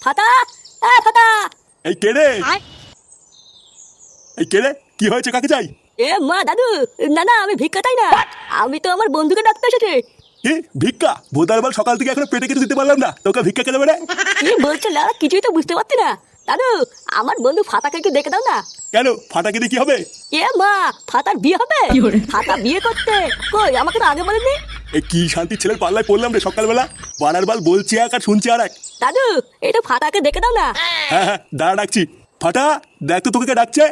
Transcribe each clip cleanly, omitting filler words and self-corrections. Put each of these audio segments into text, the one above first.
ফাটা, ফাটা। এই কে রে? এই কে রে? কি হয়েছে? কাকে চাই? এ মা দাদু, না না আমি ভিক্ষা চাই না। আমি তো আমার বন্ধুকে ডাকতে এসেছি। কি ভিক্ষা? ভোদার বাল, সকাল থেকে এখনো পেটে কিছু দিতে পারলাম না, তোকে ভিক্ষা কে দেবে রে? কি বলছো লাউড়া, কিছুই তো বুঝতে পারছি না। দাদু, আমার বন্ধু ফাটাকে একটু দেখে দাও না। কেন? ফাটাকে দিয়ে কি হবে? এ মা, ফাটার বিয়ে হবে? ফাটা বিয়ে করতে? কই, আমাকে তো আগে বলেনি। এই কি শান্তি ছেলের পাল্লায় পড়লাম রে সকালবেলা। বানার বাল বলছি এক আর শুনছি আর এক। দাদু, একটু ফাটাকে দেখে দাও না। হ্যাঁ হ্যাঁ, দাঁড়া ডাকছি। ফাটা, দেখ তো তোকে কে ডাকছে।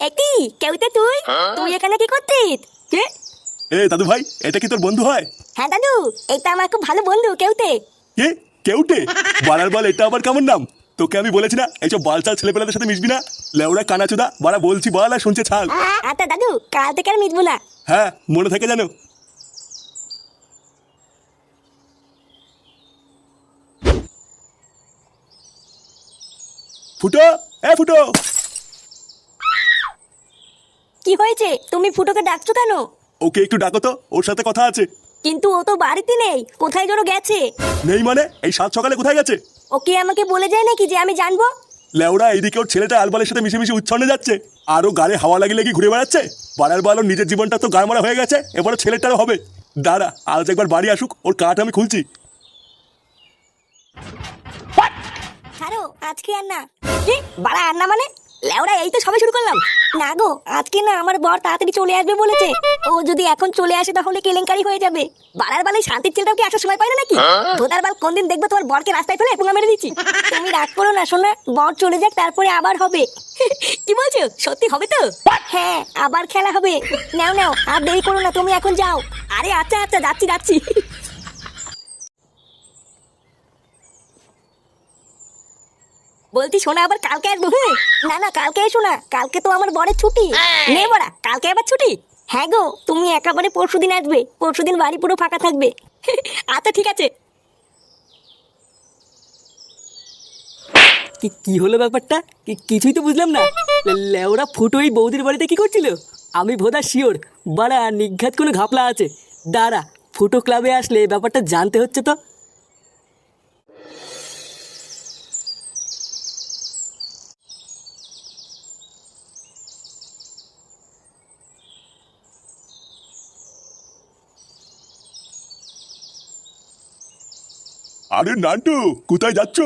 একি কেউতে তুই? তুই এখানে কি করছিস? কে? এ দাদু ভাই, এটা কি তোর বন্ধু হয়? হ্যাঁ দাদু, এটা আমার খুব ভালো বন্ধু কেউতে। কে? কেউটে? বানার বাল, এটা আবার কেমন নাম? তোকে আমি বলেছি না এইসব বালচাল ছেলেপেলাদের সাথে মিশবি না। লেওড়া কানাচুদা, বাড়া বলছি বল আর শুনছে ছাল। আচ্ছা দাদু, কাল থেকে আর মিটবো না। হ্যাঁ, মনে থাকে জানো। ফুটো, এ ফুটো। কি হয়েছে? তুমি ফুটোকে ডাকছো কেন? ওকে একটু ডাকো তো, ওর সাথে কথা আছে। কিন্তু ও তো বাড়িতে নেই, কোথায় যেন গেছে। নেই মানে? এই সাত সকালে কোথায় গেছে? ওকে আমাকে বলে যায় নাকি যে আমি জানবো? লেওড়া, এইদিকে ওর ছেলেটা আলবালের সাথে মিশে মিশে উচ্ছন্নে যাচ্ছে, আরো গাড়ি হাওয়া লাগিয়ে লেগে ঘুরে বেড়াচ্ছে। বানার বাল, ওর নিজের জীবনটা তো গাড়মারা হয়ে গেছে, এবারে ছেলেটারও হবে। দাঁড়া, আজ একবার বাড়ি আসুক, ওর কাঠ আমি খুলছি। ছাড়ো, আজকে আর না। কি বাড়া আর না মানে? লেওড়া, এই তো সবে শুরু করলাম। না গো, আজকে না, আমার বর তাড়াতাড়ি চলে আসবে বলেছে। ও যদি এখন চলে আসে তাহলে কেলেঙ্কারি হয়ে যাবে। বাড়ার বালে শান্তির ছেলেটাও কি আসার সময় পায় না নাকি? ভোদার বাল, কোনদিন দেখবে তোমার বরকে রাস্তায় ফেলে পুঙ্গা মেরে দিচ্ছি। তুমি রাগ করো না শোনা, বর চলে যাক তারপরে আবার হবে। কি বলছো? সত্যি হবে তো? হ্যাঁ, আবার খেলা হবে। নাও নাও, আর দেরি করো না, তুমি এখন যাও। আরে আচ্ছা আচ্ছা, যাচ্ছি যাচ্ছি। বলছি শোনা, আবার কালকে আসবো? হ্যাঁ, না না, কালকে এসো না, কালকে তো আমার বরের ছুটি। নে বড়া, কালকে আবার ছুটি? হ্যাঁ গো, তুমি একেবারে পরশুদিন আসবে, পরশুদিন বাড়ি পুরো ফাঁকা থাকবে। আচ্ছা ঠিক আছে। কি হলো ব্যাপারটা? কিছুই তো বুঝলাম না। লেওরা ফুটো এই বৌদির বাড়িতে কি করছিল? আমি ভোদা শিওর বাড়া নিঘাত কোনো ঘাপলা আছে। দাঁড়া, ফুটো ক্লাবে আসলে ব্যাপারটা জানতে হচ্ছে তো। আরে নান্টু, কোথায় যাচ্ছ?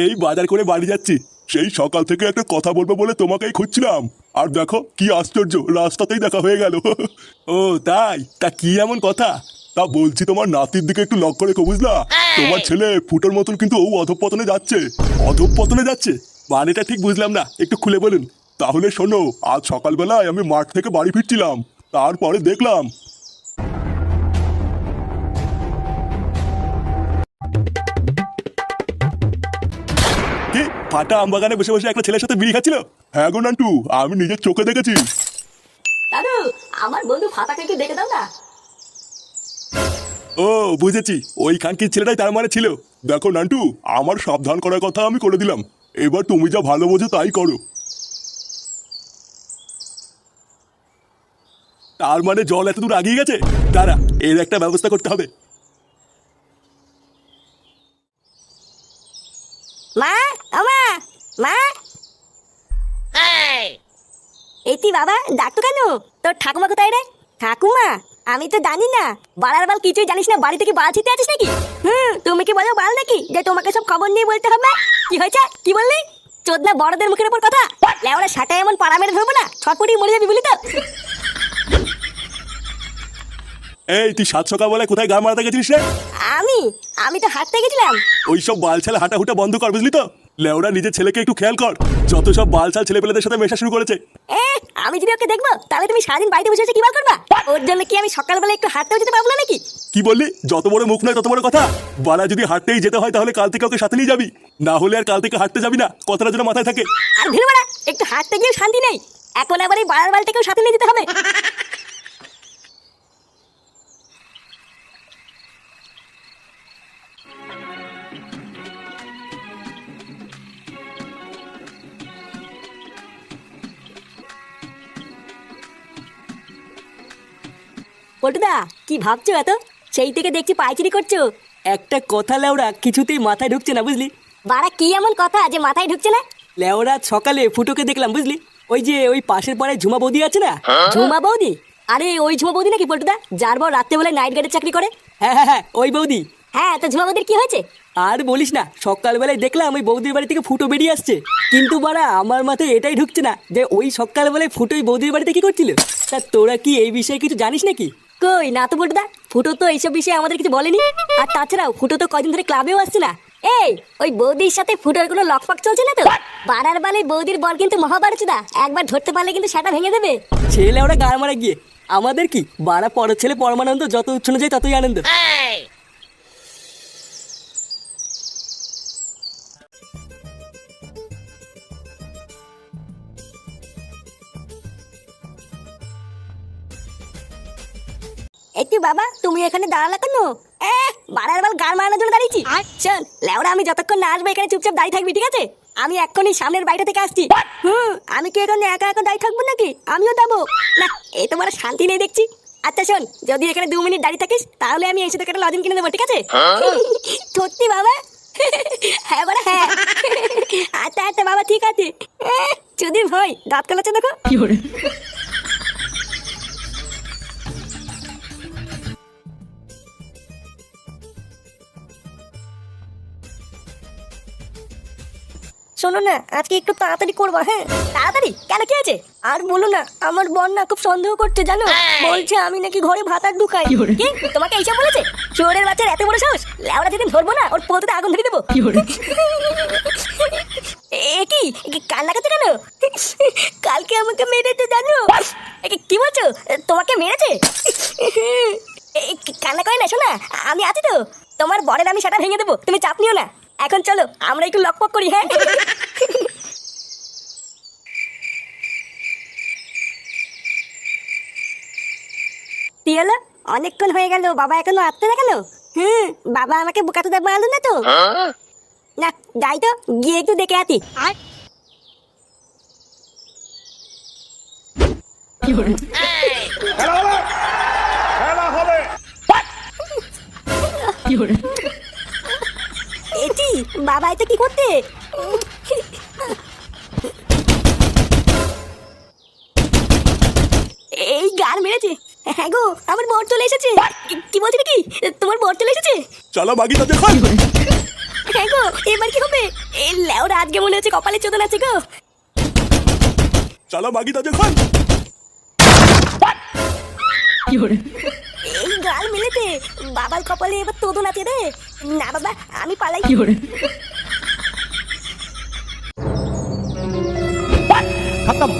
এই বাজার করে বাড়ি যাচ্ছি। সেই সকাল থেকে একটা কথা বলবো বলে তোমাকেই খুঁজছিলাম। আর দেখো কি আশ্চর্য, রাস্তাতেই দেখা হয়ে গেল। ও তাই? তা কি এমন কথা? তা বলছি, তোমার নাতির দিকে একটু লক্ষ্য রেখো, বুঝলা? তোমার ছেলে ফুটোর মতন কিন্তু ও অধঃপতনে যাচ্ছে। অধঃপতনে যাচ্ছে মানেটা ঠিক বুঝলাম না, একটু খুলে বলুন। তাহলে শোনো, আজ সকালবেলায় আমি মাঠ থেকে বাড়ি ফিরছিলাম, তারপরে দেখলাম। কি? ফাটা আমবাগানে বসে বসে একটা ছেলের সাথে বিড়ি খাচ্ছিল? হ্যাঁ গো নান্টু, আমি নিজের চোখে দেখেছি। দাদু, আমার বন্ধু ফাটাকে একটু দেখে দাও না। ও বুঝেছি, ওই খানকির ছেলেটাই তার মানে ছিল। দেখো নান্টু, আমার সাবধান করার কথা আমি করে দিলাম, এবার তুমি যা ভালো বোঝো তাই করো। তার মানে জল এত দূর আগিয়ে গেছে? দাঁড়া, এর একটা ব্যবস্থা করতে হবে। মা, আমা, মা। এটি বাবা, ডাকতো কেন? তোর ঠাকুমা কোথায় রে? ঠাকুমা? আমি তো জানি না। বাড়ার বাল, কিছুই জানিস না, বাড়ি থেকে বাল ছিটে আছিস নাকি? তুমি কি বলো বাল নাকি যে তোমাকে সব খবর নিয়ে বলতে হবে? কি হয়েছে? কি বললি? চোদনা বড়দের মুখের উপর কথা। লেওরা সাটায় এমন পাড়া মেরে ধরবো না, ছটপটি মরে যাবি বলি তো। এই তুই সাত সকাল বলে কোথায় গা মারাতে গেছিলিস রে? আমি আমি তো হাঁটতে গেছিলাম। ওইসব বালছাল হাঁটাহুটা বন্ধ কর, বুঝলি তো? লেওরা, নিজের ছেলেকে একটু খেয়াল কর, যত সব বালছাল ছেলেপেলেদের সাথে মেশা শুরু করেছে। আমি যদি ওকে দেখবো তাহলে তুমি সারাদিন বাড়িতে বসে বসে কি বার করবা? ওর জন্য কি আমি সকালবেলা একটু হাঁটতেও যেতে পারবো না নাকি? কি বললি? যত বড় মুখ নয় তত বড় কথা। বালা, যদি হাঁটতেই যেতে হয় তাহলে কাল থেকে ওকে সাথে নিয়ে যাবি, না হলে আর কাল থেকে হাঁটতে যাবি না, কথাটা যেন মাথায় থাকে। আর ভিড় বাড়া, একটু হাঁটতে গিয়েও শান্তি নেই। এখন আবার এই বাড়ার বালটাকেও সাথে নিয়ে যেতে হবে। পটুদা, কি ভাবছো এত? সেই থেকে দেখছি পাইচারি করছো। একটা কথা লেওরা কিছুতেই মাথায় ঢুকছে না বুঝলি। বাড়া কি এমন কথা যে মাথায় ঢুকছে না? লেওরা সকালে ফুটোকে দেখলাম বুঝলি, ওই যে ওই পাশের পাড়ায় ঝুমা বৌদি আছে না। ঝুমা বৌদি? আরে ওই ঝুমা বৌদি নাকি পল্টুদা, যার বর রাত্রেবেলায় নাইট গার্ডের চাকরি করে? হ্যাঁ হ্যাঁ হ্যাঁ, ওই বৌদি। হ্যাঁ, তো ঝুমা বৌদির কি হয়েছে? আর বলিস না, সকালবেলায় দেখলাম ওই বৌদির বাড়ি থেকে ফুটো বেরিয়ে আসছে, কিন্তু বাড়া আমার মাথায় এটাই ঢুকছে না যে ওই সকালবেলায় ফুটো ওই বৌদির বাড়িতে কি করছিল। তা তোরা কি এই বিষয়ে কিছু জানিস নাকি? কই না তো পল্টুদা, ফুটো তো এইসব বিষয়ে আমাদের কিছু বলেনি। আর তাছাড়াও ফুটো তো কয়দিন ধরে ক্লাবেও আসছে না। এই ওই বৌদির সাথে ফুটোর কোনো লকফক চলছে না তো? বাড়ার বালে বৌদির বর কিন্তু মহাবারচুদা, একবার ধরতে পারলে কিন্তু সেটা ভেঙে দেবে। ছেলে ওরা গাড় মারা গিয়ে আমাদের কি বাড়া, পরের ছেলে পরমানন্দ, যত উচ্ছন্ন যায় ততই আনন্দ। একটু বাবা, তুমি এখানে দাঁড়ালে কেন? বাড়ার বাল গান মারানোর জন্য দাঁড়িয়েছি। শোন লেওরা, আমি যতক্ষণ না আসবো এখানে চুপচাপ দাঁড়িয়ে থাকবি, ঠিক আছে? আমি এক্ষুনি সামনের বাড়িটা থেকে আসছি। আমি কি এখানে একা একা দাঁড়িয়ে থাকবো নাকি? আমিও যাবো না, এই তো বড় শান্তি নেই দেখছি। আচ্ছা শোন, যদি এখানে 2 মিনিট দাঁড়িয়ে থাকিস তাহলে আমি এসে তোকে একটা লজেন কিনে দেবো, ঠিক আছে? সত্যি বাবা? হ্যাঁ বাবা হ্যাঁ। আচ্ছা আচ্ছা বাবা, ঠিক আছে। যদি ভয় দাঁত কালাচ্ছে দেখো। শোনো না, আজকে একটু তাড়াতাড়ি করবা। হ্যাঁ তাড়াতাড়ি কেন, কি আছে? আর বলো না, আমার বোন না খুব সন্দেহ করছে জানো, বলছে আমি নাকি ঘরে ভাত আর ঢুকাই। কি তোমাকে এইসব বলেছে? চোরের বাচ্চার এত বড় সাহস! লেওড়া যেদিন ধরবো না, ওর পোততে আগুন ধরে দেবো। এ কি কান্না করছে কেন? কালকে আমাকে মেরেছে জানো। কি বলছো? তোমাকে মেরেছে? কান্না করে না, শোনা আমি আছি তো। তোমার বরের আমি সেটা ভেঙে দেবো, তুমি চাপ নিও না। এখন চলো আমরা একটু লকপক করি। হ্যাঁ কি হলো? অনেকক্ষণ হয়ে গেল, বাবা এখনো আসছে না কেন? বাবা আমাকে বোকাতে দেবো আলো না তো। না যাই তো, গিয়ে একটু দেখে আসি। এটি বাবা এটা কি করতে? এই গান মেরেছে। হ্যাঁ গো, আমার বর চলে এসেছে। কি বলছি নাকি, তোমার বর চলে এসেছে? চলো বাকিটা দেখো। হ্যাঁ গো, এবার কি হবে? এই লেওরা আজকে মনে হচ্ছে কপালে চোদন আছে গো। চলো বাকিটা দেখো। এই গাল মেলেছে, বাবার কপালে এবার তোদন আছে রে। না বাবা, আমি পালাই। खत्म